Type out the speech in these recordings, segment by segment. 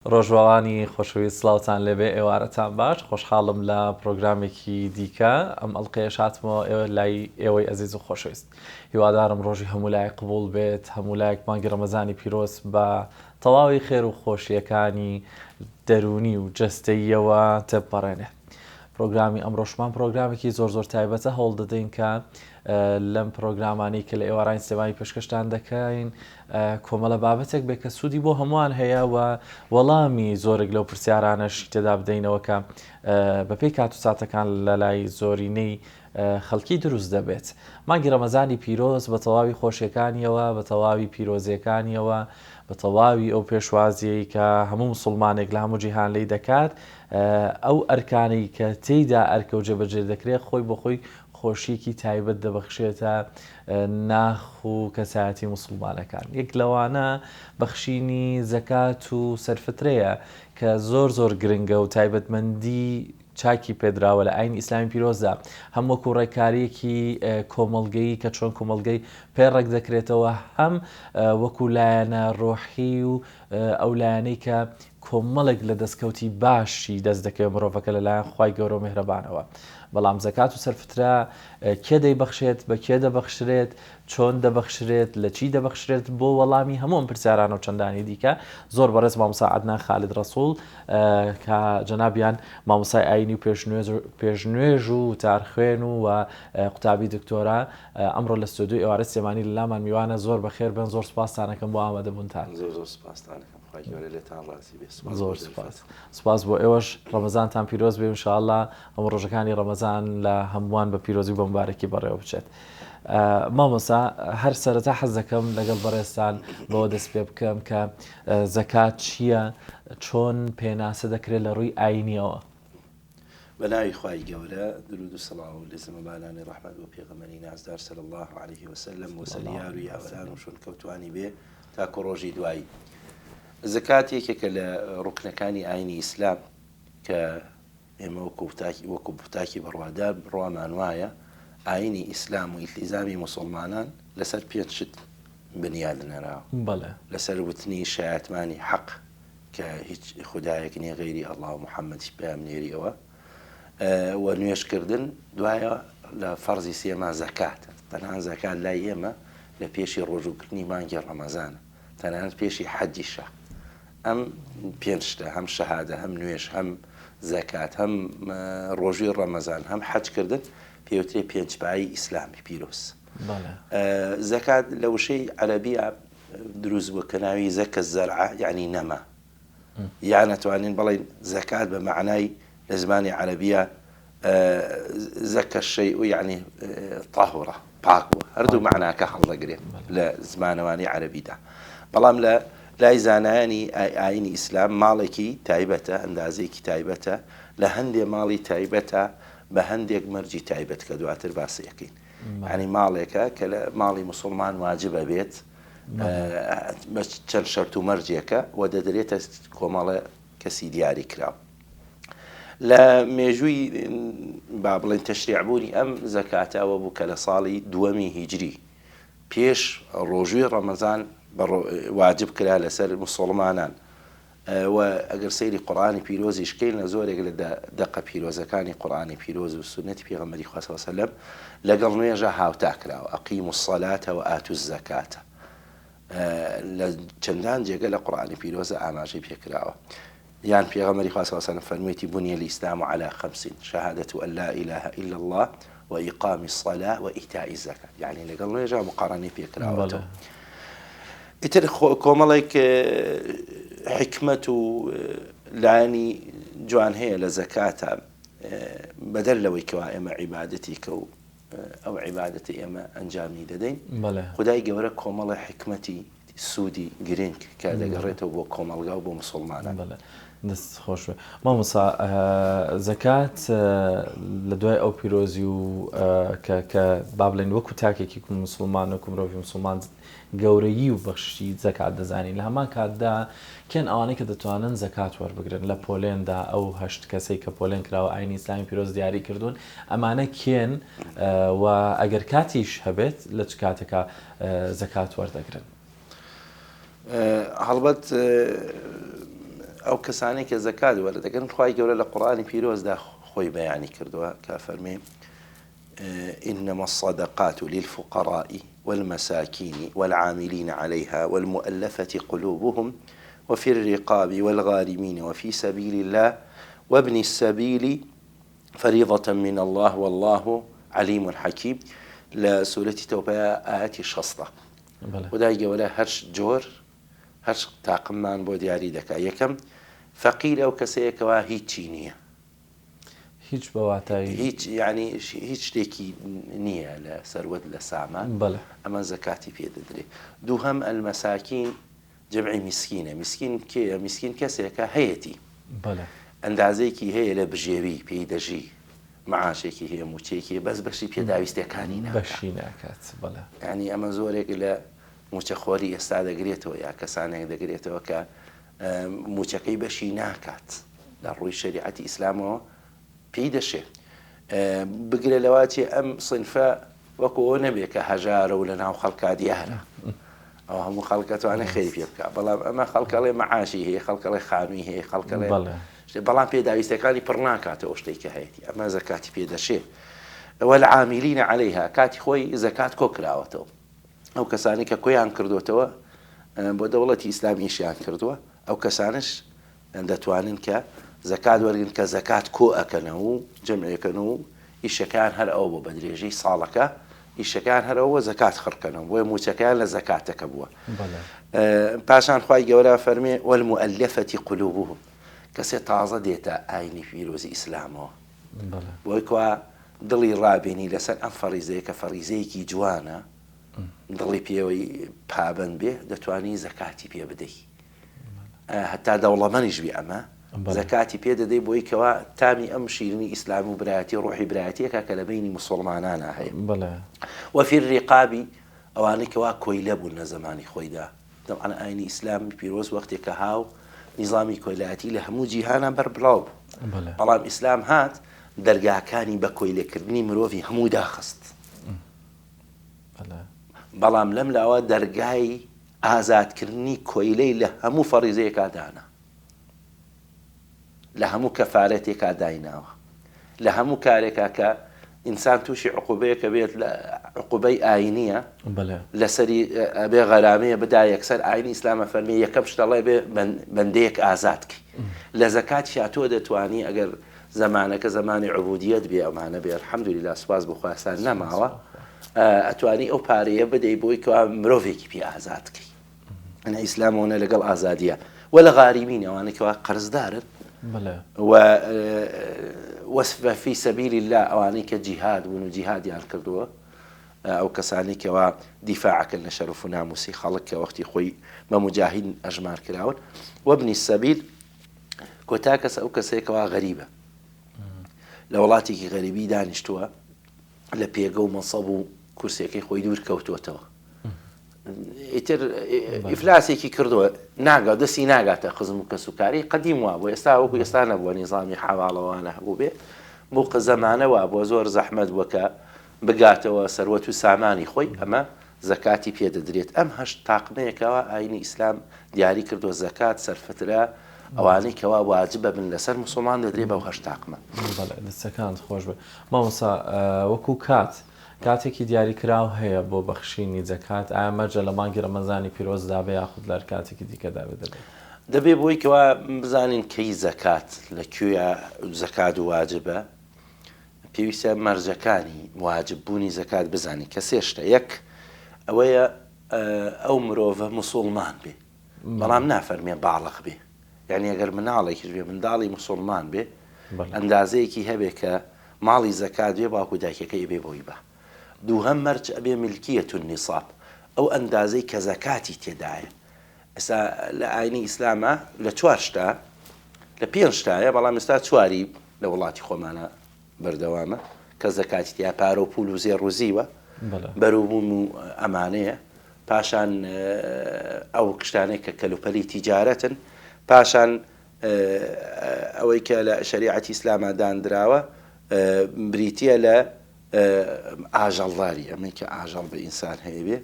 ڕۆژوەڵانی خۆشەویست سڵاوتان لێبێ ئێوارەتان باش خۆشحاڵم لە پرۆگرامێکی دیکە ئەم ئەڵلقەیە شاتمەوە ئێوە لای ئێوەی ئەزیز و خۆشەویست هیوادارم ڕۆژی هەموو لای قبول بێت هەموو لایەک مانگی ڕەمەزانی پیرۆز بە تەواوی خێر و خۆشیەکانی دەرونی و جەستەییەوە تێپەڕێنێت. پرۆگرامی ئەمڕۆشمان پرۆگرامێکی زۆر تایبەتە هەوڵ دەدەین کە لەم پرۆگرامانی کە لە ئێوارانی سێمای پێشکەشتان دەکەین کۆمەڵە بابەتێک بێت کە سوودی بۆ هەمووان هەیە و وەڵامی زۆرێک لەو پرسیارانەش تێدا بدەینەوە کە بەپێی کات و ساتەکان لە لای زۆرینەی خەڵکی دروست دەبێت. مانگی ڕەمەزانی پیرۆز بە تەواوی خۆشیەکانیەوە بە تەواوی پیرۆزیەکانیەوە بە تەواوی ئەو پێشوازیەی کە هەموو مسلمانێک لە هەموو جیهان لی دەکات ئەو ئەرکانەی کە تێیدا ئەرکە و جێبەجێ دەکرێت خۆی بۆ خۆی خۆشیەکی تایبەت دەبەخشێتە ناخ و کەسایەتی مسلمانەکان. یەک لەوانە بەخشینی زەکات و سەرفترەیە کە زۆر گرنگە و تایبەتمەندی چاکی پێدراوە لە ئاینی ئیسلامی پیرۆزدا هەم وەکو ڕێکاریەکی کۆمەڵگەی کە چۆن کۆمەڵگەی پێڕێک دەکرێتەوە هەم وەکو لایەنە ڕۆحی و ئەو لایەنەی کە کۆمەڵێک لە دەستکەوتی باشی دەست دەکەوێت مرۆڤەکە لەلایەن خوای گەورە و میهرەبانەوە. بەڵام زەکات و سەرفترە کێ دەیبەخشێت بە کێ دەبەخشرێت چۆن دەبەخشرێت لە چی دەبەخشرێت بۆ وەڵامی هەموم پرسیاران و چەندانی دیکە زۆر بەڕێز مامۆستا عەدنان خالید ڕەسوول کە جەنابیان مامۆستای ئاینی و پێشنوێژ و تارخوێن و قوتابی دکتۆرا ئەمڕۆ لە ستۆدیۆی ئێوارە سێمانی لە لامان میوانە زۆر بەخێر بن زۆر سوپاستانەکەم بۆ ئامادەبوونتان. زۆر سوپاستانەکەم زۆر سپاس بۆ ئێوەش ڕەمەزانتان پیرۆز بێ ئینشاءالله هەموو ڕۆژەکانی ڕەمەزان لە هەمووان بە پیرۆزی بە مبارەکی بەڕێوە بچێت. مامۆستا هەر سەرەتا حەز دەکەم لەگەڵ بەڕێستان بۆ دەست پێ بکەم کە زەکات چییە چۆن پێناسە دەکرێت لە ڕووی ئاینیەوە. بەناوی خوای گەورە درود و سەڵاو و لێزمە بانانی ڕەحمەت بۆ پێغەمبەری نازدار صلی الله عليه وسلم و سەریار و یاوەران و شۆن کەوتوانی بێ تاکو ڕۆژی دوایی. زەکات یەکێکە لە ڕوکنەکانی ئاینی ئیسلام کە ئێمە وەکو بوتاکی بڕوادار بڕوامان وایە ئاینی ئیسلام و ئیلتیزامی مسلمانان لەسەر پێنج شت بنیاد نەراوە. لەسەر وتنی شایەتمانی حەق کە هیچ خودایەک نییە غەیری ئەڵڵا و محەممەدی پێغەمبەریەوە و نوێژکردن دوایە لە فەرزی سێما زەکات. تەنانەت زەکات لای ئێمە لە پێشی ڕۆژووکردنی مانگی ڕەمەزانە تەنانەت پێشی حەجیشە. ئەم پێنج شتە هەم شەهادە هەم نوێژ هەم زەکات هەم ڕۆژوی ڕەمەزان هەم حەجکردن پێوترێ پێنجپایی ئیسلامی پیرۆز. زەکات لە وشەی عەرەبیە دروست بووە کە ناوی زەکە زەرعە یعنی نەما یان نەتوانین بڵێن زەکات بە معنای لە زمانی عەرەبیە زەکە شەیء یعنی طاهورە پاک بووە هەردوو معناکە هەڵدەگرێت لە زمانەوانی عەرەبیدا. بەڵام لە لای زانایانی ئاینی ئیسلام ماڵێکی تایبەتە ئەندازەیەکی تایبەتە لە هەندێک ماڵی تایبەتە بە هەندێک مەرجی تایبەت کە دواتر باسیەکەین. ینی ماڵێکە کە لە ماڵی مسلمان واجبە بێت بە چەند شەرت و مەرجێکە و دەدرێتە کۆمەڵە کەسی دیاری کراوە. لە مێژووی با بڵێن تەشریعبوونی ئەم زەکاتەوە بوو کە لە ساڵی دووەمی هیجری پێش ڕۆژووی ڕەمەزان واجب کرا لەسەر مسلمانان و ئەگەر سەیری قورئانی پیرۆزی شکەین لە زۆرێک لە دەقە پیرۆزەکانی قورئانی پیرۆز و سونەتی پێغەمبەری خوا صلی الله علیه و سلم لەگەڵ نوێژە هاوتا کراوە ئەقیموا الصەلاتە و ئاتوا الزەکاتە. لە چەندان جێگە لە قورئانی پیرۆزە ئاماژەی پێکراوە. یان پێغەمبەری خوا صلی الله علیه و سلم فەرموویەتی بنی الئیسلام علی خەمس شهادة أن لا إله إلا الله وإقام الصلاة وإيتاء الزكاة يعني لەگەڵ نوێژە مقارنەی پێکراوەتەوە. ئیتر کۆمەڵێک حکمت و لایەنی جوان هەیە لە زەکاتە بەدەل لەوەی کەوا ئێمە عیبادەتی کە و ئەو عیبادەتی ئێمە ئەنجامی دەدەین خودای گەورە کۆمەڵە حکمەتی سوودی گرنگ کە دەگەڕێتەوە بۆ کۆمەڵگا و بۆ مسلمانان. دەست خۆش مامۆستا زەکات لە دوای ئەو پیرۆزی و کە با بڵێن وەکو تاکێکی مسلمان وەکو مرۆڤی مسلمان گەورەیی و بەخشی زەکات دەزانین لە هەمان کاتدا کێن ئەوانەی کە دەتوانن زەکات وەربگرن لە پۆلێندا ئەو هەشت کەسەی کە پۆلێن کراوە ئاینی ئیسلامی پیرۆز دیاری کردوون ئەمانە کێن و ئەگەر کاتیش هەبێت لە چ کاتێکە زەکات وەردەگرن. هەڵبەت ئەو کەسانەی کە زەکات وەردەگرن خوای گەورە لە قورئانی پیرۆزدا خۆی بەیانی کردووە کە فەرمێ إنما الصدقات للفقراء والمساكين والعاملين عليها والمؤلفة قلوبهم وفي الرقاب والغارمين وفي سبيل الله وابن السبيل فريضة من الله والله عليم حكيم لسورة توبة آيات الشصطة ودايقة ولا هرش جور هەر تاقممان بۆ دیاری دەکا یەکەم فەقیر ئەو کەسەیەکەوە هیچی نییە هیچ بەواتایی هیچ یعنی هیچ شتێکی نییە لە سەروەت لە سامان ئەمە زەکاتی پێ دەدرێت دووهەم ئەلمەساکین جەمعی میسکینە میسکین کێیە میسکین کەسێکە هەیەتی ئەندازەیەکی هەیە لە بژێوی پێی دەژی معاشێکی هەیە موچێکی بەس بەشی پێداویستەکانی بەشی ناکات ینی ئەمە زۆرێک لە موچەخۆری ئێستا دەگرێتەوە یا کەسانێک دەگرێتەوە کە موچەکەی بەشی ناکات لە ڕووی شریعەتی ئیسلامەوە پێی دەشێت بگرێ لەواچێ ئەم سنفە وەکو ئەو نەبێ کە هەژارە و لە ناو خەڵکا دیارە ئەو هەموو خەڵکەتوانە خێری پێ بکە بەڵام ئەمە خەڵکەڵێ مەعاشی هەیە خەڵکەڵێ خانووی هەیە خەڵکەڵێ بەڵام پێداویستەکانی پڕ ناکاتەوە شتێککە هەیەی ئەمە زەکاتی پێدەشێت ئەوە لە عاملینە عەلەیها کاتی خۆی زەکات کۆ کراوەتەوە ئەو کەسانی کە کۆیان کردوتەوە بۆ دەوڵەتی ئیسلامیشیان کردووە ئەو کەسانش دەتوانن کە زەکات وەرگن کە زەکات کۆ ئەکەنەوە و جەمعەکەن و ئیشەکان هەر ئەو بۆ بە درێژەی ساڵەکە ئیشەکان هەرەوە زەکات خڕکەنەوە بۆیە موچەکەیان لە زەکاتەکە بووە پاشان خوای گەورە فەرمێ وەالمؤلفەتی قولوبهم کەسێ تازە دێتە ئاینی پیرۆزی ئیسلامەوە بۆی کوا دڵی ڕابێنی لەسەر ئەم فەریزەیە کە فەریزەیەکی جوانە دڵی پێوەی پابند بێ دەتوانی زەکاتی پێ بدەی هەتا دەوڵەمەنیش بێ ئەمە زەکاتی پێ دەدەی بۆی کەوا تامی ئەم شیرنی ئیسلام و برایەتی ڕۆحی برایەتیەکە کە لە بینی موسڵمانانە هەیە وەفی الرقابی ئەوانەی کەوا کۆیلە بوون لە زەمانی خۆیدا طبعاً ئاینی ئیسلامی پیرۆز وەختێکە هاو نیزامی کۆیلایەتی لە هەموو جیهانە بەربڵاو بەڵام ئیسلام هات دەرگاکانی بە کۆیلەکردنی مرۆڤی هەموو داخست بەڵام لەم لاوە دەرگای ئازادکردنی کۆیلەی لە هەموو فەریزەیەکا دانا لە هەموو کەفارەتێکا دایناوە لە هەموو کارێکا کە ئینسان تووشی عقوبەیەکە بێت لە عقوبەی ئاینیە لەسەری ئەبێ غەرامەیە بدا یەکسەر ئاینی ئیسلامە فەرمێ یەکەم شتەڵێ بێ بەندەیەک ئازادکەی لە زەکاتی تۆ دەتوانی ئەگەر زەمانەکە زەمانی عوبودیەت بێ ئەمانە بێ الحەمدولیلا سوپاس بۆ خواسان نەماوە ئەتوانی ئەو پارەیە بدەی بۆی کەوا مرۆڤێکی پێ ئازادکەی ئەنە ئیسلامەوەنە لەگەڵ ئازادیە وە لە غاریمین ئەوانەکەوا قەرزدارن وەسفە فی سەبیلی الله ئەوانەی کە جیهاد بوون و جیهادیان کردووە ئەو کەسانی کەوا دیفاعەکەن لە شەرف و ناموسی خەڵک کە وەختی خۆی بە موجاهید ئەژمار کراون وەبنی سەبیل کۆتا کەس ئەو کەسێکەوە غەریبە لە وڵاتێکی غەریبی دانیشتووە لە پێگە و مەسەب و کورسەکەی خۆی دوور کەوتوتەوە ئیتر ئیفلاسێکی کردووە ناگا دەستی ناگاتە خزم و کەسوکاری قەدیم وا بۆ ئێستا وەکو ئێستا نەبووە نیزامی حەواڵەوانە هەبوو بێ بۆ زەمانەوە بۆ زۆر زەحمەت وەکە بگاتەوە سەروەت و سامانی خۆی ئەمە زەکاتی پێدەدرێت ئەم هەشت تاقمەیەکەوە ئاینی ئیسلام دیاری کردو زەکات سەرفترە ئەوانەی کەوا واجبە بن لەسەر موسڵمان دەدرێت بەو هەشت تاقمە دەستەکان خۆش بێ مامۆستا وەکو کاتێکی دیاریکراو هەیە بۆ بەخشینی زەکات ئایا مەرجە لە مانگی ڕەمەزانی پیرۆزدا بێ یاخود لەر کاتێکی دیکەدا بێت دەبێ بۆی کەوا بزانین کەی زەکات لەکوێیە زەکات و واجبە پێویستە مەرجەکانی واجببوونی زەکات بزانین کە سێشتە یەک ئەوەیە ئەو مرۆڤە موسڵمان بێ بەڵام نافەرمێ باڵغ بێ یعنی ئەگەر مناڵێکیش بێ منداڵی موسڵمان بێ ئەندازەیەکی هەبێ کە ماڵی زەکات بێ باوکو دایکەکەی بێ بۆی بە دووهەم مەرج ئەبێ ملکیەت النیصاب ئەو ئەندازەی کە زەکاتی تێدایە ئێستا لە ئاینی ئیسلامە لە چوار شتا لە پێنج شتایە بەڵام ئێستا چواری لە وڵاتی خۆمانە بەردەوامە کە زەکاتی تیا پارە و پول و زێڕ و زیوە بەروبوون و ئەمانەیە پاشان ئەو کشتانەی کە کەلوپەلی تیجارەتن پاشان ئەوەی کە لە شریعەتی ئیسلامە دانراوە بریتیە لە ئاژەڵداری ئەمەی کە ئاژەڵ بە ئینسان هەیە بێ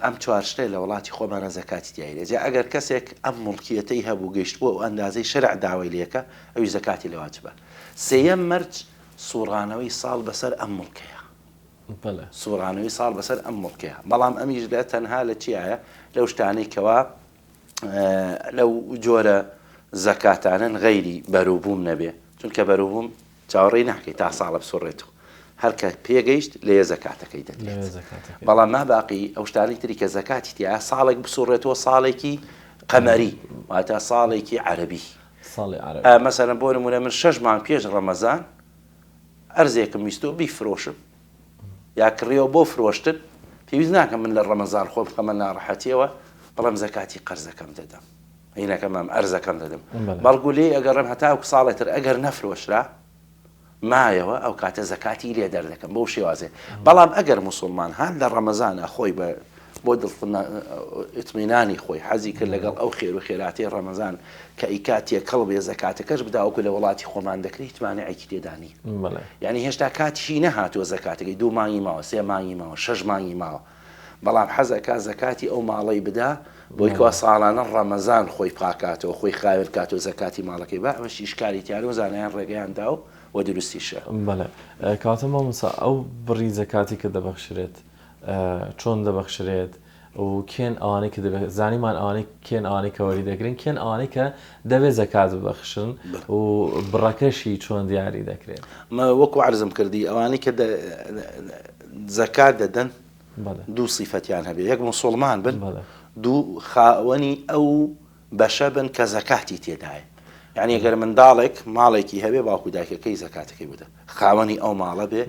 ئەم چوارشتەی لە وڵاتی خۆمانە زەکاتی تیایە جا ئەگەر کەسێک ئەم مڵکیەتەی هەبوو گەیشتبووە و ئەندازەی شەرع داوای لێکە ئەوی زەکاتی لە واجبە. سێیەم مەرج سوڕانەوەی ساڵ بەسەر ئەم مڵکەیە، سوڕانەوەی ساڵ بەسەر ئەم مڵکەیە. بەڵام ئەمیش لە تەنها لە چیایە لەو شتانەی کەوا لەو جۆرە زەکاتانن غەیری بەرووبووم نەبێ، چونکە بەرووبووم چاوەڕێی ناکەیت تا ساڵە بسوڕێتەوە، هەرکە پێگەیشت لێ زەکاتەکەی دەدرێت. بەڵام ماباقی ئەو شتانی تری کە زەکاتی تیا ساڵێک بسوڕێتەوە ساڵێکی قەمەری واتە ساڵێکی عەرەبی. مەسەلەن بۆ نمونە من 6 مانگ پێش ڕەمەزان ئەرزێکم ویستۆ بیفرۆشم یا کڕیەوە بۆ فرۆشتن، پێویست ناکەم من لە ڕەمەزان خۆ بخەمە ناڕەحەتیەوە بەڵام زەکاتی قەرزەکەم دەدەم، هینەکەمام ئەرزەکەم دەدەم. بەڵکو لێ ئەگەڕم هەتاوکو ساڵێتر ئەگەر نەفرۆشرا مایەوە ئەو کاتە زەکاتی لێ دەردەکەم بەو شێوازێ. بەڵام ئەگەر موسڵمان هەر لە ڕەمەزانە خۆی بۆ ئیتمینانی خۆی حەزی کرد لەگەڵ ئەو خێر و خێراتی ڕەمەزان کە ئیکاتیە کەڵ بێ زەکاتەکەش بداوەکو لە وڵاتی خۆمان دەکرێت مانعێکی تێدانی، یعنی هێشتا کاتیشی نەهاتووە زەکاتەکەی 2 مانگی ماوە 3 مانگی ماوە 6 مانگی ماوە، بەڵام حەزەکە زەکاتی ئەو ماڵەی بدا بۆی کەوا ساڵانە ڕەمەزان خۆی پاکاتەوە خۆی خاوێن کاتەوە زەکاتی ماڵەکەی بە ئەوەشی ئیشکالی تیان و زانایان ڕێگەیاندا و دروستیشە. بەڵێ کاتە مامۆستا ئەو بڕی زەکاتی کە دەبەخشرێت چۆن دەبەخشرێت و کێن ئەوانەی کە زانیمان ئەوانەی کێن ئەوانەی کە وەری دەگرن کێن ئەوانەی کە دەبێت زەکات ببەخشن و بڕەکەشی چۆن دیاری دەکرێت. وەکو عەرزم کردی ئەوانەی کە زەکات دەدەن دوو سیفەتیان هەبێت، یەک موسڵمان بن، دوو خاوەنی ئەو بەشە بن کە زەکاتی تێدایە. یعنی ئەگەر منداڵێک ماڵێکی هەبێ باوکو دایکەکەی زەکاتەکەی بدە، خاوەنی ئەو ماڵە بێ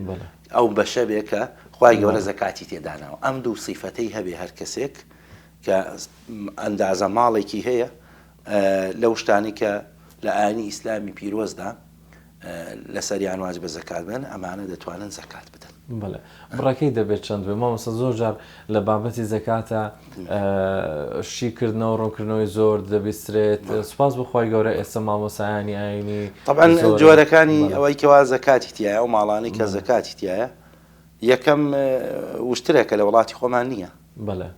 ئەو بەشە بێ کە خوای گەورە زەکاتی تێداناوە. ئەم دوو سیفەتەی هەبێ هەر کەسێک کە ئەندازە ماڵێکی هەیە لەو شتانی کە لە ئاینی ئیسلامی پیرۆزدا لەسەریان واجبە زەکات بن ئەمانە دەتوانن زەکات بدەن. بەڵێ بڕەکەی دەبێت چەند بێ مامۆستا زۆر جار لە بابەتی زەکاتە شیکردنەوە ڕوونکردنەوەی زۆر دەبیسترێت. سوپاس بخوای گەورە ئێستا مامۆسایانی ئاینی طبعاً جۆرەکانی ئەوەی کەوا زەکاتی تایە و ماڵانی کە زەکاتی تایە یەکەم وشترێکە لە وڵاتی خۆمان نییە. بەڵێ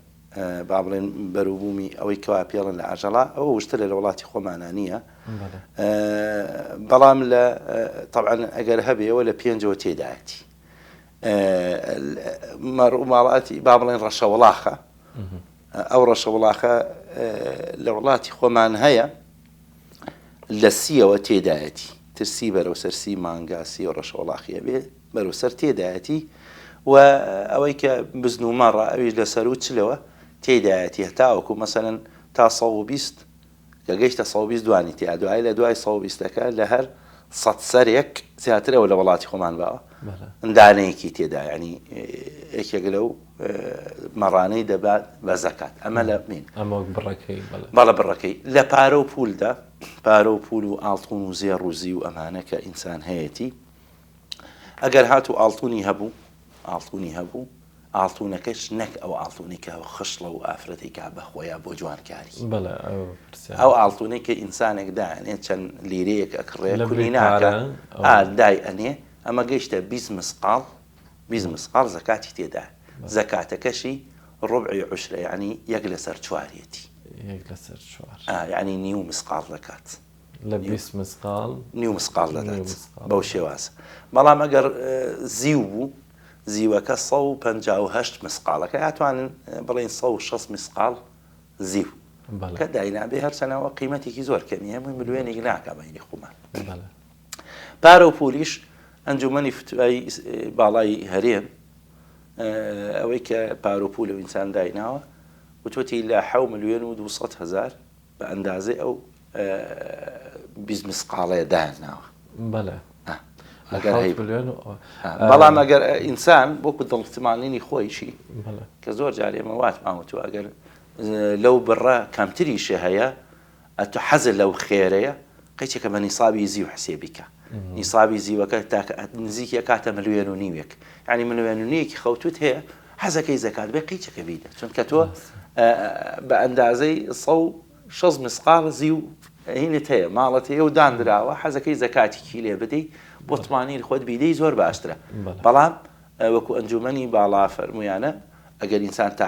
با بڵێن بەرووبوومی ئەوەی کەوا پێڵن لە ئاژەڵا ئەوە وشترە لە وڵاتی خۆمانە نییە. بەڵام لە طبعاً ئەگەر هەبێەوە لە پێنجەوە تێدایەتی ماڵاتی با بڵێن ڕەشەوڵاخە. ئەو ڕەشەوڵاخە لە وڵاتی خۆمان هەیە لە سیەوە تێدایەتی ترسی بەرەو سەرسی مانگاسی و ڕەشەوڵاخیە بێ بەرەو سەر تێدایەتی و ئەوەی کە بزن و مەڕە ئەویش لەسەر و چلەوە تێدایەتی هەتاوەکو مەسەلەن تا 120 کە گەیشتە 120 دوانی تیا دوای لە دوای 120ەکە لە هەر 100 سەرێک زیاترەوە لە وڵاتی خۆمان باوە دانەیەکی تێدا، ینی یەکێک لەو مەڕانەی دەبات بە زەکات. ئەمە لە مین بەڵە بڕەکەی لە پارە و پولدا پارە و پول و ئاڵتون و زێڕ و زی و ئەمانە کە ئینسان هەیەی ئەگەر هات و ئاڵتونی هەبوو ئاڵتونەکەش نەک ئەو ئاڵتونی کە خشڵە و ئافرەتی کا بەخۆیان بۆ جوانکاری ئەو ئاڵتونەی کە ئینسانێک دایانێت چەند لیرەیەک ئەکڕێ کولی ناکە دای ئەنێ ئەمە گەیشتە 20 مسقال زەکاتی تێدا زەکاتەکەشی ڕبعی عوشرە یعنی 1/4 یعنی نیو مسقال دەکات لە 20 مسقال نیو مسقال دەدات بەو شێوازە. بەڵام ئەگەر زیو بوو زیوەکە 158 مسقالەکە ئاتوانن بڵێن 160 مسقال زیو کە داینابێ هەرچەنەوە قیمەتێکی زۆر کەمیە ملیۆنێک ناکە بەینی خۆمان. پارە و پولیش ئەنجومەنی فتوای باڵای هەرێم ئەوەی کە پارە و پول و ئینسان دایناوە وتوتی لە 7,200,000 بە ئەندازەی ئەو 20 مسقالەیە دایاناوە. بەڵام ئەگەر ئینسان بۆکو دڵفتمانینی خۆیشی کە زۆر جارێمە وات ماوەتوە ئەگەر لەو بڕە کەمتریشە هەیە ئەتو حەزر لەو خێرەیە قەیچێکە بە نیسابی زیو حسێبیکە نیسابی زیوەکە نزیکە کاتە 1.5 ملیۆن ینی 1.5 ملیۆن خەوتوت هەیە حەزەکەی زەکات بێ قەیچەکە بیدە چونکە تۆ بە ئەندازەی 160 مسقال زیو هینت هەیە ماڵەت هەیە و دانراوە حەزەکەی زەکاتێکی لێ بدەیت بۆ تمانین خۆت بیدەی زۆر باشترە. بەڵام وەکو ئەنجومەنی باڵا فەرمویانە ئەگەر ئینسان تا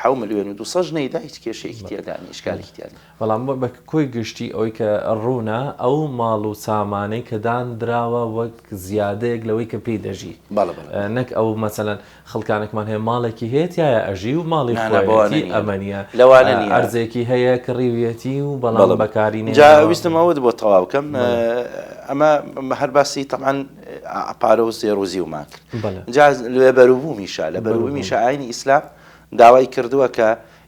حەو ملیۆن و 200 نەیدا هیچ کێشەیەکی تێدانی ئشکالێکی تێدانی. بەڵام بە کۆی گشتی ئەوەی کە ڕوونە ئەو ماڵ و سامانەی کە دانراوە وەک زیادەیەک لەوەی کە پێی دەژی نەک ئەو مەسەلەن خەڵکانێکمان هەیە ماڵێکی هەیە یایە ئەژی و ماڵی خۆیەتی ئەمەنیە ئەرزێکی هەیە کڕیویەتی و بەڵام بەکارینێ. ویستم ئەوە بۆ تەواو بکەم ئەمە هەر باسی تەمان پارە و زێڕوزی ومان کرد. جا لێ بەروبوومیشە لە بەروبوومیشە ئاینی ئیسلام داوای کردووە کە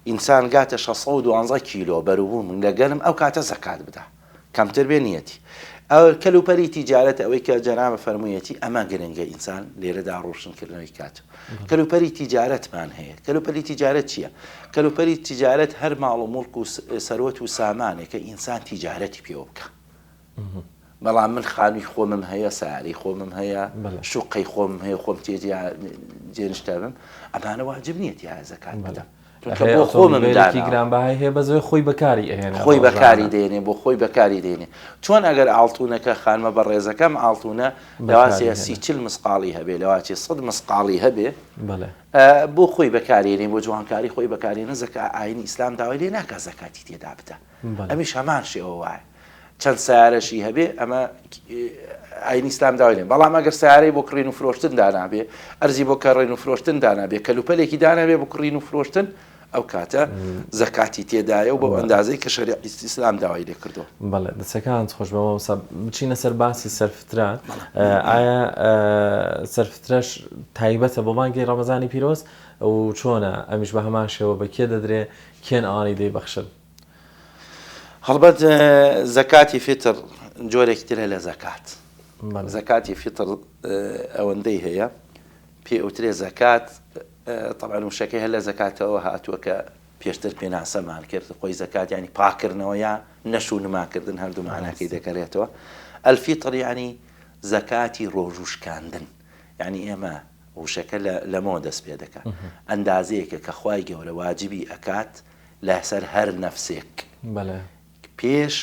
ئینسان گاتە 612 کیلۆ بەروبووم لەگەلم ئەو کاتە زەکات بدە کەمتر بێ نیەتی. ئەو کەلوپەری تیجارەت ئەوەی کە جەنابە فەرموویەتی ئەمە گرنگە ئینسان لێرەدا ڕۆشنکردنەوەی کات. کەلوپەری تیجارەتمان هەیە. کەلوپەری تیجارەت چییە؟ کەلوپەری تیجارەت هەر ماڵ و مڵک و سەرۆت و سامانێکە ئینسان تیجارەتی پێوە بکە. بەڵام من خانووی خۆمم هەیە ساری خۆمم هەیە شوقەی خۆم هەیە خۆم جێنشتابم ئەمانە واجب نییە یا زەکات بدەم بۆ خۆمم گرانبەهای هەیە بەزۆی خۆی بەکاری ئەهێنێ خۆی بەکاری دێنێ بۆ خۆی بەکاری دێنێ. چۆن ئەگەر ئاڵتونەکە خانمە بە ڕێزەکەم ئاڵتونە لەواسەیە 30 مسقاڵی هەبێ لەواچێ 100 مسقاڵی هەبێ بۆ خۆی بەکارێنێ بۆ جوانکاری خۆی بەکارێنە زەکات ئاینی ئیسلام داوای لێ ناکات زەکاتی تێدا بدە. ئەمیش هەمان شێوە وایە چەند سیارەشی هەبێ ئەمە ئاینی ئیسلام داوای لێن. بەڵام ئەگەر سیارەی بۆ کڕین و فرۆشتن دانابێ ئەرزی بۆ کەڕێن و فرۆشتن دانابێ کەلوپەلێکی دانابێ بۆ کڕین و فرۆشتن ئەو کاتە زەکاتی تێدایە و بۆ ئەندازەی کە شەریعەتی ئیسلام داوای لێ کردو. بەڵێ دەستەکان خۆش بەوە بچینە سەر باسی سەرفترە. ئایا سەرفترەش تایبەتە بۆ مانگی ڕەمەزانی پیرۆز و چۆنە ئەمیش بە هەمان شێوە بە کێ دەدرێ کێن ئەوانی دەیبەخشن؟ هەڵبەت زەکاتی فیتر جۆرێکی ترە لە زەکات. زەکاتی فیتر ئەوەندەی هەیە پێ ئەوترێ زەکات طبعاً وشەکەی هەر لە زەکاتەوە هاتووە کە پێشتر پێناسەمان کرد خۆی زەکات ینی پاکردنەوە یا نەشو نماکردن هەردوو معناکەی دەکەرێتەوە. ئەلفیتر ینی زەکاتی ڕۆژوشکاندن ینی ئێمە وشەکە لەمەوە دەست پێ دەکات ئەندازەیەکە کە خوای گەورە واجبی ئەکات لەسەر هەر نەفسێک پێش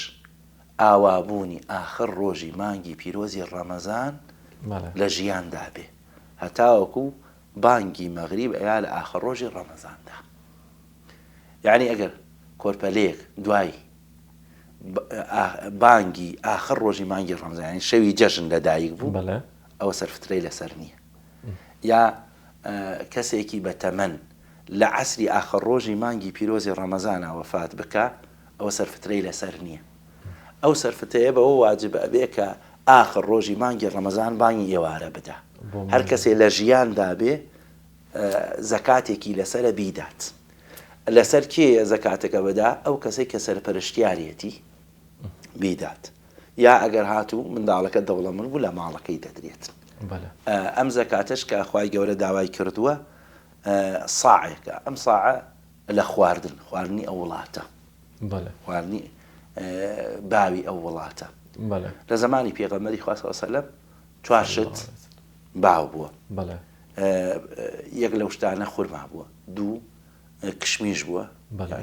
ئاوابوونی ئاخر ڕۆژی مانگی پیرۆزی ڕەمەزان لە ژیاندا بێ هەتاوەکو بانگی مەغریب ئەیا لە ئاخر ڕۆژی ڕەمەزاندا. یعنی ئەگەر کۆرپەلەیەک دوای بانگی ئاخر ڕۆژی مانگی ڕەمەزان شەوی جەژن لەدایک بوو ئەوە سەرفترەی لەسەر نییە. یا کەسێکی بەتەمەن لە عەسری ئاخر ڕۆژی مانگی پیرۆزی ڕەمەزانە وەفات بکە ئەوە سەرفترەی لەسەر نییە. ئەو سەرفتەیە بەوە واجب ئەبێ کە ئاخر ڕۆژی مانگی ڕەمەزان بانگی ئێوارە بدە. هەر کەسێ لە ژیاندا بێ زەکاتێکی لەسرە بیدات. لەسەر کێ زەکاتەکە بەدا ئەو کەسێک کە سەرپەرشتیارەتی بیدات یا ئەگەر هاتوو منداڵەکە دەوڵەمەند بوو لە ماڵەکەی دەدرێت. ئەم زەکاتش کە خوای گەورە داوای کردووە ساعێکە ئەم ساعە لە خواردنی ئەو وڵاتە خواردنی باوی ئەو وڵاتە. لە زمانی پێغەمبەری خوا صلی الله علیه و سلم 4 شت باو بووە. یەک لەو شتانە خورما بووە 2 کشمیش بووە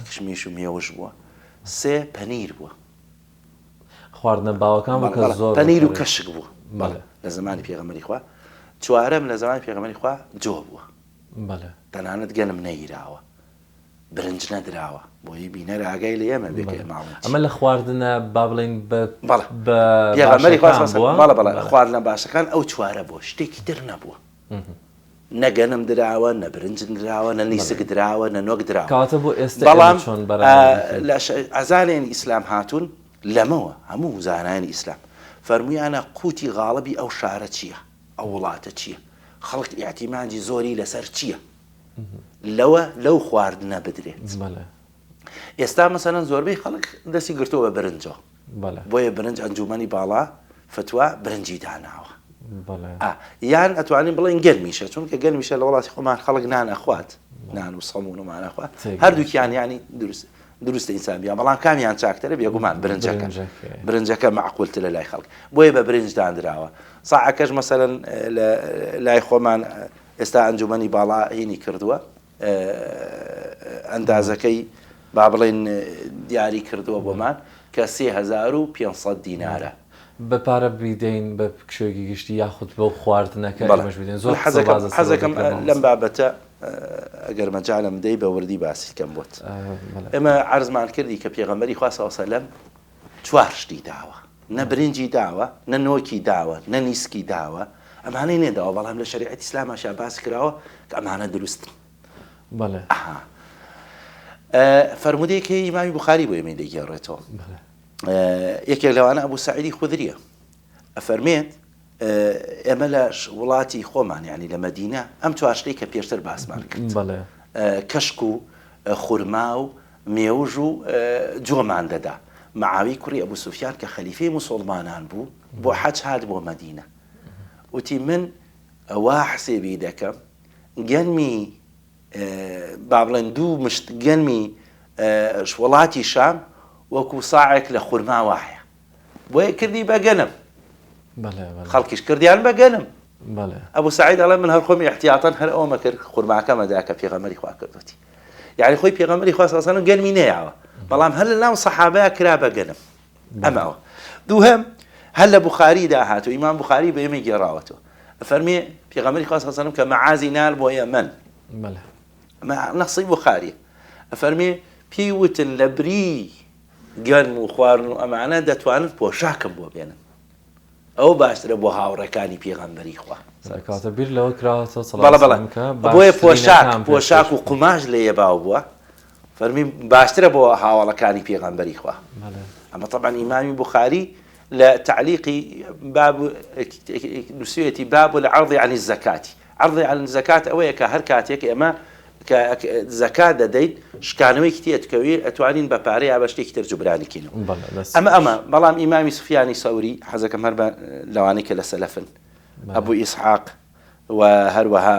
کشمیش و مێوەش بووە 3 پەنیر بووە خواردنە باوەکان بکە زۆر پەنیر و کەشک بووە لە زمانی پێغەمبەری خوا. 4ەم لە زمانی پێغەمبەری خوا جۆ بووە تەنانەت گەنم نەیراوە برنج نەدراوە بۆی بینەر ئاگای لە ئێمە بێکە ماڵ ئەمە لە خواردنە با بڵین پێغەمبەری خوا خواردنە باشەکان ئەو 4ە بووە شتێکی تر نەبووە. نەگەنم دراوە نە برنج دراوە نە نیسک دراوە نە نۆک دراوە. بەڵام لە ئەزانێن ئیسلام هاتوون لەمەوە هەموو زانایانی ئیسلام فەرمویانە قوتی غاڵبی ئەو شارە چییە ئەو وڵاتە چییە خەڵک ئیعتیمادی زۆری لەسەر چییە لەو خواردنە بدرێت. ئێستا مەسەلەن زۆربەی خەڵک دەستی گرتووە بە برنجەوە بۆیە برنج ئەنجومەنی باڵا فتووە برنجی داناوە. یان ئەتوانین بڵێن گەرمیشە چونکە گەرمیشە لە وڵاتی خۆمان خەڵک نان ئەخوات نان و سەمون ومان ئەخوات هەردووکیان ینی دروستە ئینسان بیان بەڵام کامیان چاکترە بێگومان برنجەکە معقولتر لە لای خەڵک بۆیە بە برنج دانراوە. ساعەکەش مەسەلەن لای خۆمان ئێستا ئەنجومەنی باڵا هینی کردووە ئەندازەکەی با بڵێن دیاری کردووە بۆمان کە 3500 دینارە بە پارە بیدەین بە کشێکی گشتی یاخود بۆ خواردنەکە زۆر حەزەکەم لەم بابەتە ئەگەر مەجالم دەی بە وردی باسی کەم بۆت ئێمە عەرزمان کردی کە پێغەمبەری خوا صلی الله علیه و سلم چوار شتی داوە نە برنجی داوە نە نۆکی داوە نە نیسکی داوە ئەمانەی نێداوە بەڵام لە شەریعەتی ئیسلاماشا باس کراوە کە ئەمانە دروستن فرمودەیەکی ئیمامی بوخاری بۆ ئێمە دەیگێڕێتەوە یەکێک لەوانە ئەبوو سەعیدی خودریە ئەفەرمێت ئێمە لە وڵاتی خۆمان یعنی لە مەدینە ئەم چوار شتەی کە پێشتر باسمان کرد کەشک و خورما و مێوژ و جۆمان دەدا معاوی کوڕی ئەبوو سوفیان کە خەلیفەی موسڵمانان بوو بۆ حەج هات بۆ مەدینە وتی من ئەوە حسێبی دەکەم گەنمی با بڵێن دوو مشت گەنمی وڵاتی شام وەکو ساعێک لە خورما وایە بۆیە کردی بە گەنم خەڵکیش کردیان بە گەنم ئەبوو سعید ئەڵێ من هەر خۆمی احتیاطاً هەر ئەوەمە کرد خورماکەمەدا کە پێغەمبەری خوا کردوتی یعنی خۆی پێغەمبەری خوا صلی الله علیه و سلم گەنمی نەیاوە بەڵام هەر لەناو سەحابەیە کرا بە گەنم ئەمەوە دووهەم هەر لە بوخاریدا هاتووە ئیمام بوخاری بە ئێمە گێڕاوەتەوە ئەفەرمێ پێغەمبەری خوا صلی الله علیه و سلم کە مەعازی نال بۆ یەمەن نەخسی بوخاریە ئەفەرمێ پێی وتن لە بری گەنم و خواردن و ئەمانە دەتوانن پۆشاکم بۆ بێنن ئەو باشترە بۆ هاوڕەکانی پێغەمبەری خوا بیر لەوە کراوەتەوە بۆیە پۆشاک و قوماش لە یەباو بووە فەرمی باشترە بۆ هاوڵەکانی پێغەمبەری خوا ئەمە طبعا ئیمامی بوخاری لە تعلیقی باب نووسێتی باب لە عەرضی عن الزەکات عەرضی عن الزەکات ئەوەیە کە هەر کاتێک ئێمە کە زەکات دەدەیت شکانەوەیکی تێتکەوێ ئەتوانین بە پارەی یا بە شتێکی تر جوبرانیکەینەوە ئەمە بەڵام ئیمامی سوفیانی سەوری حەزەکەم هەر بە لەوانەی کە لە سەلەفن ئەبوو ئیسحاق و هەروەها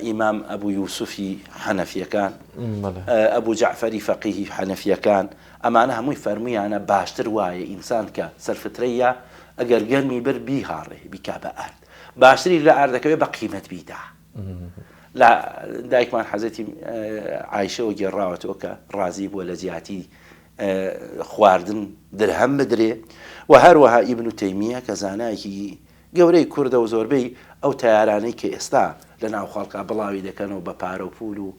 ئیمام ئەبوو یوسفی حەنەفیەکان ئەبوو جەعفەری فەقیهی حەنەفیەکان ئەمانە هەمووی فەرموویانە باشتر وایە ئینسان کە سەرفترەیە ئەگەر گەرمی بر بیهاڕێ بیکا بە ئارد باشتری لە ئاردەکەوێ بە قیمەت بیدا لا دایکمان حەزەتی عایشەوە گێڕاوەتەوە کە ڕازی بووە لە زیاتی خواردن درهەم بدرێ و هەروەها ئیبن تەیمیە کە زانایەکی گەورەی کوردە و زۆربەی ئەو تایارانەی کە ئێستا لە ناو خەڵکا بڵاوی دەکەنەوە بە پارە و پول و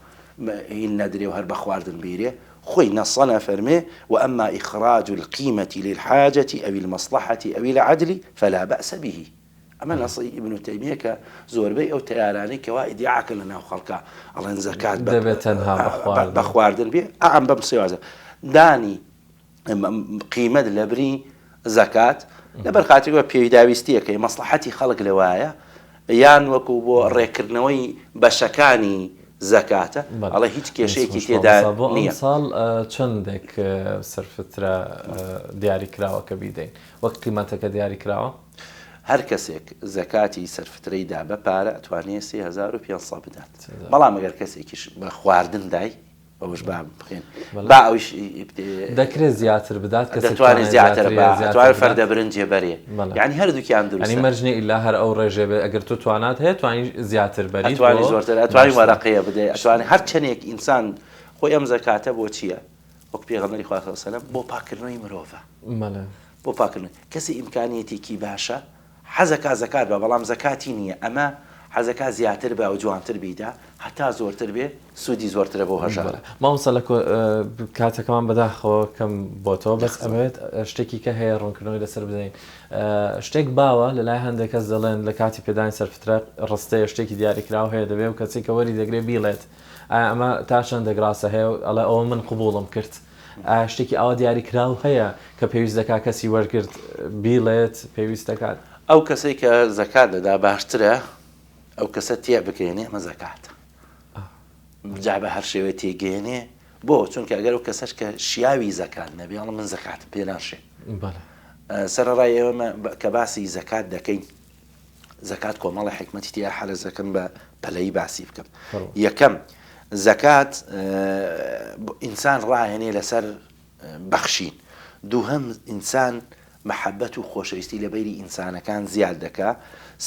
هین نەدرێ و هەر بە خواردن بیرێ خۆی نەسەنە فەرمێ وأما إخراج القيمة للحاجة أو المصلحة أو العدل فلا بأس به ئەمە نەسی ئیبن تەیمیە کە زۆربەی ئەو تەیارانەی کەوا ئیدعاکەن لە ناو خەڵکا ئەڵێن زەکات بە خواردن بێ ئەم بەم سێوازە دانی قیمەت لە بری زەکات لەبەر خاتێکەوە پێویداویستیە کە مەسلحەتی خەڵک لەوایە یان وەکو بۆ ڕێکردنەوەی بەشەکانی زەکاتە ئەڵێ هیچ کێشەیەکی تێدا نییە. ساڵ چەندێک سەرفترە دیاری کراوە کە بیدەین وەک قیمەتەکە دیاری کراوە؟ هەر کەسێک زەکاتی سەرفترەیدا بە پارە ئەتوانێت 3500 بدات بەڵام ئەگەر کەسێکیش بە خواردن دای ئەوش با بخێن با ئەوش دەکرێت زیاتر بدات کە دەتوانێت زیاتر ئەتوانێت فەردە برنجێ بەرێ یعنی هەردووکیان دروستە ینی مەرجنی ئیلا هەر ئەو ڕێژێ بێ ئەگەر تۆ توانات هەیە توانی زیاتر بەری ئەتوانی زۆرتر ئەتوانی وەرەقەیە بدەیت ئەتوانی هەر چەندێک ئینسان خۆی ئەم زەکاتە بۆ چییە؟ وەک پێغەمبەری خوا صلی الله علیه و سلم بۆ پاکردنەوەی مرۆڤە بۆ پاکردن کەسی ئیمکانیەتێکی باشە حەزەکە زەکات بە بەڵام زەکاتی نییە ئەمە حەزەکە زیاتر بە و جوانتر بیدا هەتا زۆرتر بێ سوودی زۆرترە بۆ هەژارە. مامۆستا لە کاتەکەمان بەداخەوە کەم بۆتەوە بەس ئەمەوێت شتێکی کە هەیە ڕوونکردنەوەی لەسەر بدەین شتێک باوە لە لای هەندێک کەس دەڵێن لە کاتی پێدانی سەرفترە ڕستەیە شتێکی دیاریکراو هەیە دەبێ و کەسێک کە وەری دەگرێ بیڵێت ئەمە تا چەندێک ڕاستە هەیە ئەڵێ ئەوە من قبوڵم کرد شتێکی ئەوە دیاریکراو هەیە کە پێویست دەکا کەسی وەرگرت بیڵێت پێویست دەکات ئەو کەسێک کە زەکات دەدا باشترە ئەو کەسە تێ بگەێنێ ئەمە زەکاتە جا بە هەر شێوێ تێگەێنێ بۆ چونکە ئەگەر ئەو کەسەش کە شیاوی زەکات نەبێ ئەڵە من زەکاتم پێ ناشێ سەرەڕای ئێوە کە باسی زەکات دەکەین زەکات کۆمەڵی حکمەتی تیا حەرەزەکەم بە پەلەی باسی بکەم یەکەم زەکات ئینسان ڕاهێنێ لەسەر بەخشین دووهەم ئینسان محەبەت و خۆشەویستی لە بەیری ئینسانەکان زیاد دەکا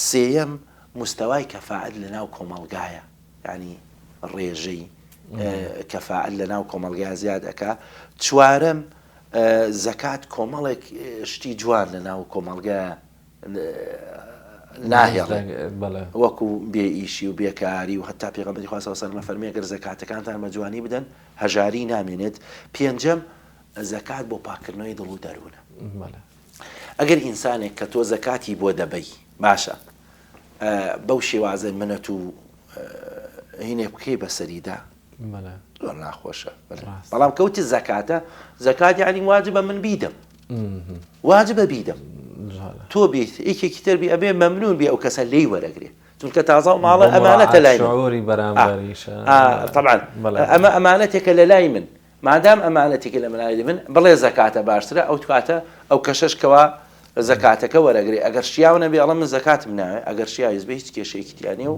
سێیەم مستەوای کەفاعەت لە ناو کۆمەڵگایە ینی ڕێژەی کەفاعەت لە ناو کۆمەڵگای زیاد دەکا چوارەم زەکات کۆمەڵێک شتی جوان لە ناو کۆمەڵگایە ناهێڵێ وەکو بێ ئیشی و بێکاری و هەتا پێغەمبەری خوا صلی الله علیه و سلم فەرمێ ئەگەر زەکاتەکانتان بە جوانی بدەن هەژاری نامێنێت. پێنجەم زەکات بۆ پاکردنەوەی دڵ و دەروونە. ئەگەر ئینسانێک کە تۆ زەکاتی بۆ دەبەی باشە بەو شێوازە منەت و هینێ بکەی بەسەریدا زۆر ناخۆشە. بەڵام کەوتی زەکات یعنی واجبە من بیدەم، واجبە بیدەم. تۆ بێت یەکێکی تر بێ ئەبێ مەمنون بێ ئەو کەسە لێی وەرەگرێ، چونکە تازە و ماڵە ئەمانەتە لای من. طبعا ئەمە ئەمانەتێکە لە لای من، مادام ئەمانەتێکە لە منای من بڵێ زەکاتە باشترە ئەو کاتە ئەو کەشەشکەوە زەکاتەکە وەرەگرێ. ئەگەر شیاو نەبێ ئەڵە من زەکاتم ناوێ، ئەگەر شیاویز بێ هیچ کێشەیەکی تیانێ و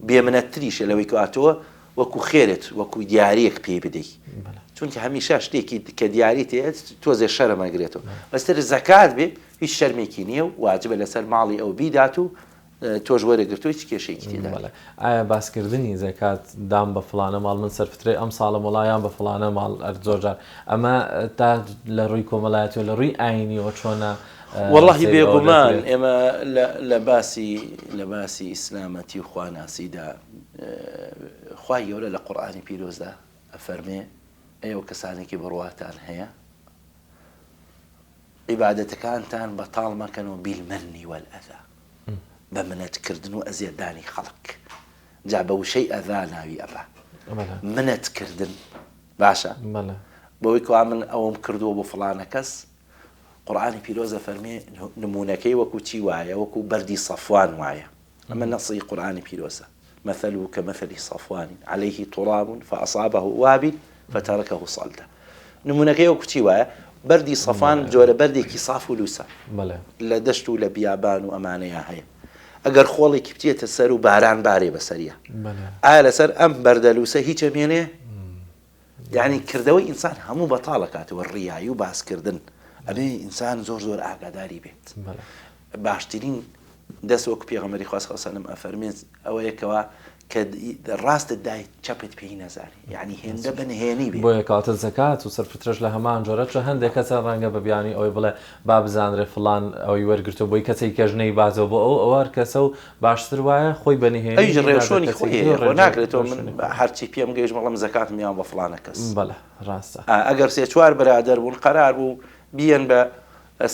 بێمنەتریشە لەوەی کاتەوە وەکو خێرت وەکو دیارەیەک پێ بدەیت، چونکە هەمیشە شتێکی کە دیاری تێت تۆزێ شەرمەگرێتەوە. بەستر زەکات بێ هیچ شەرمێکی نییە و واجبە لەسەر ماڵی ئەو بیدات و تۆش وەرەگرتو هیچ کێشەیەکی تێدا. ئایا باسکردنی زەکات دام بە فڵانە ماڵ من سەرفترێ ئەم ساڵە وڵایان بە فڵانە ماڵ زۆرجار ئەمە تا لە ڕووی کۆمەڵایەتی و لە ڕووی ئاینیەوە چۆنە؟ واللهی بێگومان ئێمە لە باسی ئیسلامەتی و خواناسیدا خوای گەورە لە قورئانی پیرۆزدا ئەفەرمێ ئێوە کەسانێکی بڕواتان هەیە عیبادەتەکانتان بەتاڵ مەکەنەوە بیلمەنی وەلئەذا، بە منەتکردن و ئەزیێدانی خەڵک. جا بە وشەی ئەذا ناوی ئەبا منەتکردن باشە بەوەی کوا من ئەوم کردووە بۆ فڵانە کەس. قورئانی پیرۆزە فەرمێ نمونونەکەی وەکو چی وایە؟ وەکو بەردی سەفوان وایە. ئەمە نەسی قورئانی پیرۆزە. مثله كمثل صفوان عليه تراب فأصابه وابل فتركه صلدا. نمونەکەی وەکو چی وایە؟ بەردی سەفوان جۆرە بەردێکی ساف و لوسە لە دەشت و لە بیابان و ئەمانەیە هەیە. ئەگەر خۆڵێکی بچێتە سەر و باران بارێ بەسەریە، ئایا لەسەر ئەم بەردە لوسە هیچ ئەمێنێ؟ یعنی کردەوەی ئینسان هەموو بەتاڵە کاتەوە ڕیایی و باسکردن. ئەبێ ئینسان زۆر زۆر ئاگاداری بێت. باشترین دەست وەکو پێغەمبەری خوا صلی الله علیه و سلم ئەفەرمێت ئەوە یەکەوە کە ڕاستت دای چەپت پێی نەزانی، یعنی هێندە بنهێنی بێت. بۆیە کاتە زەکات و سەرفترەش لە هەمان جۆرە چە هەندێک کەسە ڕەنگە بەبیانی ئەوەی بڵێ با بزانرێ فڵان ئەوەی وەرگرتو بۆی کەسێک کەژنەی بازەوە بۆ ئەوە کەسە و باشتر وایە خۆی بەنهێنی ئەویش ڕێوشۆنی خۆی ناکرێتەوە. من هەرچی پێم گەیشت بەڵام زەکاتم میان بە فڵانە کەس. بەڵێ ڕاستە. ئەگەر سێ چوار بەرادەر بوون قەرار بوو بیەن بە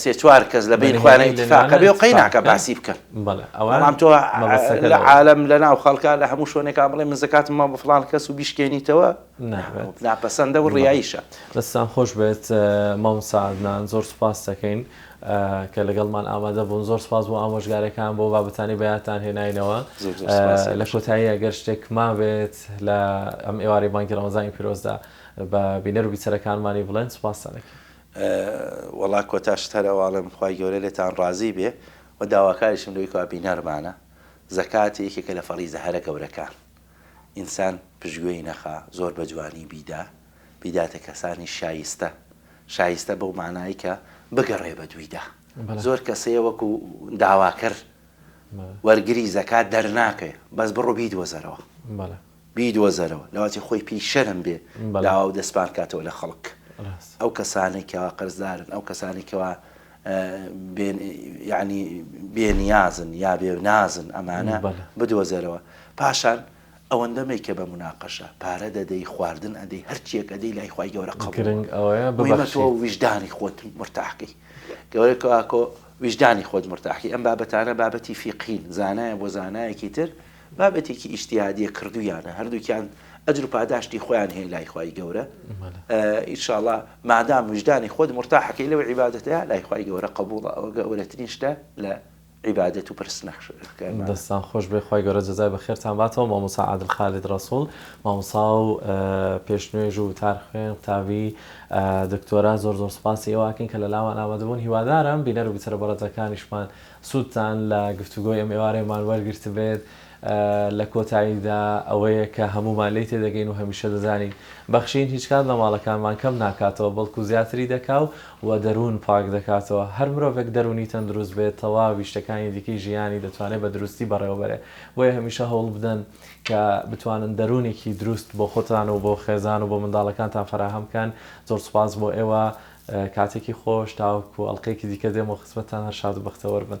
سێ چوار کەس لە بین خوانە ئیتفاقە بێ و قەی ناکە باسی بکەن. بەڵام تۆ لە عالەم لە ناو خەڵکا لە هەموو شوێنێکا بڵێ من زەکاتم ما بە فڵان کەس و بیشکێنیتەوە ناپەسەندە و ڕیاییشە. دەستان خۆش بێت مامۆستا عەدنان، زۆر سوپاس دەکەین کە لەگەڵمان ئامادە بوون. زۆر سوپاس بۆ ئامۆژگارەکان بۆ بابەتانی بەیانتان هێناینەوە. لە کۆتایی ئەگەر شتێک ما بێت لە ئەم ئێوارەی بانکی ڕەمەزانی پیرۆزدا بە بینەر و بیچەرەکانمانی بڵێن سوپاسان دەکەین. وەڵا کۆتاش هەرەواڵم خوای گەورە لێتان ڕازی بێ و داواکاریشم لەوەی کوا بینەرمانە. زەکات یەکێکە لە فەریزە هەرە گەورەکان. ئینسان پشتگوێی نەخا زۆر بە جوانی بیداتە کەسانی شایستە بەو مانایی کە بگەڕێ بە دویدا. زۆر کەسەیە وەکو داواکرد وەرگری زەکات دەرناکەی بەس بڕۆ بیدوەزەرەوە لەواتی خۆی پێی شەرم بێ داوا و دەستپان کاتەوە لە خەڵک. ئەو کەسانی کەوا قەرزدارن، ئەو کەسانی کەوا ینی بێنیازن یا بێنازن ئەمانە بدوەزەرەوە. پاشان ئەوەندەمەی کە بە مناقەشە پارە دەدەی، خواردن ئەدەی، هەرچیەک ئەدەی لای خوای گەورە قەبوڵ ویژدانی خۆت مرتاحکەی. گەورەکەوا کۆ ویژدانی خۆت مرتاحی. ئەم بابەتانە بابەتی فیقین، زانایە بۆ زانایەکی تر بابەتێکی ئیجتیهادیە کردویانە، هەردووکیان ئەجر و پاداشتی خۆیان هەیە لای خوای گەورە. ئینشاءڵڵا مادام وجدانی خۆت مرتاحەکەی لەو عیبادەتەیە لای خوای گەورە قبوڵە. ئەوە گەورەترین شتە لە عیبادەت و پرسنەخش. دەستان خۆش بێ، خوای گەورە جەزای بەخێرتان باتەوە. مامۆستا عادل خالید ڕەسوڵ، مامۆستا و پێشنوێژ و تارخوێن قوتابی دکتۆرا، زۆر زۆر سوپاسی ئێوەکەین کە لە لاوان ئامادەبوون. هیوادارم بینەر و بیچەرە بەڕێزەکانیشمان سوودتان لە گفتوگۆی ئەم ئێوارەیەمان وەرگرت بێت. لە کۆتاییدا ئەوەیە کە هەمومان لێی تێدەگەین و هەمیشە دەزانین بەخشین هیچ کات لە ماڵەکانمان کەم ناکاتەوە، بەڵکو زیاتری دەکا و دەروون پاک دەکاتەوە. هەر مرۆڤێک دەرونی تەندروست بێت تەواوی شتەکانی دیکەی ژیانی دەتوانێت بە دروستی بەڕێوەبەرێ. بۆیە هەمیشە هەوڵ بدەن کە بتوانن دەرونێکی دروست بۆ خۆتان و بۆ خێزان و بۆ منداڵەکانتان فراهەم بکەن. زۆر سوپاس بۆ ئێوە، کاتێکی خۆش، تاوەکو ئەڵلقەیەکی دیکە دێمەوە خزمەتتان. هەر شاد و بەختەوەر بن.